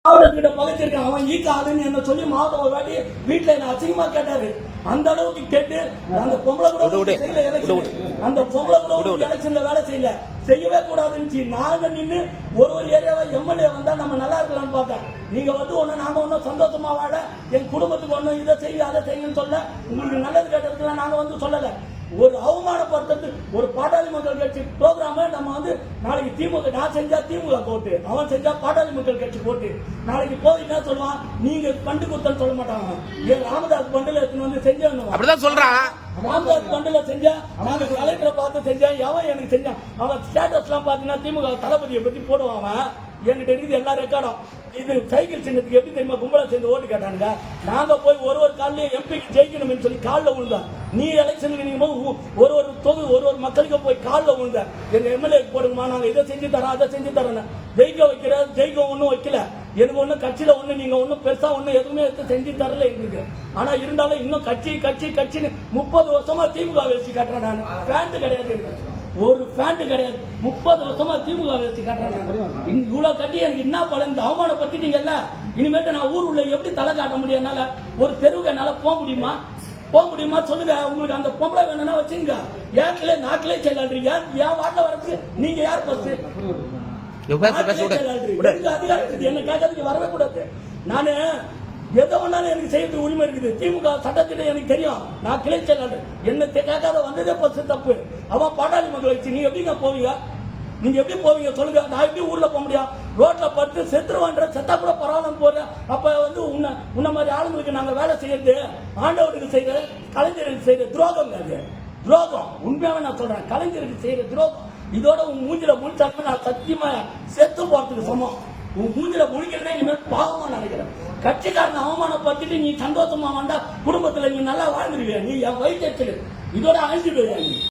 மாவட்டத்திட்ட பகைச்சிருக்கேன். அவன் ஈக்காதுன்னு என்ன சொல்லி மாவட்டம் ஒரு வாட்டி வீட்டுல என்ன அசிங்கமா கேட்டாரு. அந்த அளவுக்கு கேட்டு அந்த பொம்பளை கூட செய்யல எலெக்ஷன், அந்த பொம்பளை கூட எலெக்ஷன்ல வேலை செய்யவே கூடாதுன்னு நாங்க நின்று ஒரு ஏரியாவை எம்எல்ஏ வந்தா நம்ம நல்லா இருக்கலாம்னு பார்த்தேன். நீங்க ஒண்ணு நாங்க ஒன்னும் சந்தோஷமா வாழ என் குடும்பத்துக்கு ஒண்ணு இதை செய்ய அதை செய்யுன்னு சொல்ல, உங்களுக்கு நல்லது கேட்டதுக்குலாம் நாங்க சொல்லல. ஒரு அவமானப்படுத்துறது ஒரு பாட்டாளி மக்கள் கட்சி ப்ரோக்ராம நம்ம நாளைக்கு திமுக, நான் செஞ்சா திமுக கோட்டு, அவன் செஞ்சா பாட்டாளி மக்கள் கட்சி கோட்டு. நாளைக்கு போய் என்ன சொல்லுவான், நீங்க பண்டு குத்தன்னு சொல்ல மாட்டாங்க. ஏன் ராமதாஸ் பண்டில் எடுத்துன்னு அப்படிதான் சொல்றான். ராமதாஸ் பண்டில செஞ்சா நாங்க கலெக்டரை பார்த்து செஞ்சேன், எவன் எனக்கு செஞ்சான். அவன் ஸ்டேட்டஸ் எல்லாம் பாத்தீங்கன்னா திமுக தளபதியை பத்தி போடுவான். அவன் என்கிட்ட இருக்குது எல்லா ரெக்கார்டும். இது சைக்கிள் சின்னத்துக்கு எப்படி தெரியுமா கும்பலா சேர்ந்து ஓட்டு கேட்டானுங்க. நாங்க போய் ஒரு காலையும் எம்பிக்கு ஜெயிக்கணும்னு சொல்லி காலில் விழுந்தோம். நீ எலெக்ஷனுக்கு நீங்க ஒரு தொகுதி ஒரு மக்களுக்கு போய் காலில் விழுந்த, எங்க எம்எல்ஏ போடுங்கம்மா, நாங்க இதை செஞ்சு தரோம் அதை செஞ்சு தரோம். ஜெயிக்க ஒன்னும் வைக்கல, எனக்கு ஒன்னும் கட்சியில நீங்க ஒன்னும் பெருசா எதுவுமே செஞ்சு தரல எங்களுக்கு. ஆனா இருந்தாலும் இன்னும் கட்சின்னு 30 வருஷமா திமுக வச்சு காட்டுறேன். நான் பேண்ட் கிடையாது, ஒரு பேண்ட் கிடையாது, 30 வருஷமா திமுக வச்சு காட்டுறேன். இவ்வளவு கட்டி எனக்கு என்ன பலன்? இந்த அவமானப்படுத்திட்டீங்கல்ல, இனிமேட்டு நான் ஊர் உள்ள எப்படி தலை காட்ட முடியும்? என்னால ஒரு தெருவுக்கு என்னால போக முடியுமா சொல்லுங்க. உங்களுக்கு அந்த பொம்பளை வேணும்னா வச்சுங்க, ஏற்கனவே நாட்டிலே செல்லாடுறீங்க. என் வாட்டில வரதுக்கு நீங்க யார் பஸ்ட்? என்ன கேட்கறதுக்கு வரவே கூடாது. நானு எதை வேணாலும் எனக்கு செய்யறதுக்கு உரிமை இருக்குது. திமுக சட்டத்திட்ட எனக்கு தெரியும். நான் கிளை செயலாளர், என்ன கேட்காத வந்ததே பஸ்ட் தப்பு. அவன் பாட்டாளி மக்கள் வச்சு நீங்க எப்படிங்க போவீங்க? நீங்க எப்படி போவீங்க சொல்லுங்க? நான் எப்படி ஊர்ல போக முடியும்? ரோட்ல படுத்து செத்துருவான்ற, செத்தா கூட பரவாயில்ல போற. அப்ப உன்ன மாதிரி ஆளுங்களுக்கு நாங்க வேலை செய்யறது ஆண்டவருக்கு செய்யற, கலைஞருக்கு செய்யற துரோகம். அது துரோகம். உண்மையாவே நான் சொல்றேன், கலைஞருக்கு செய்யற துரோகம். இதோட உன் மூஞ்சில முடிச்சாலும் நான் சத்தியமா செத்து போறதுக்கு சமம். உன் மூஞ்சில முடிக்கிறதே இனிமேல் பாவமா நினைக்கிறேன். கட்சிக்காரன் அவமானப்படுத்திட்டு நீ சந்தோஷமா வந்தா குடும்பத்துல நீ நல்லா வாழ்ந்துருவியா? நீ என் வயிற்று இதோட அழிஞ்சிடுவியா? நீ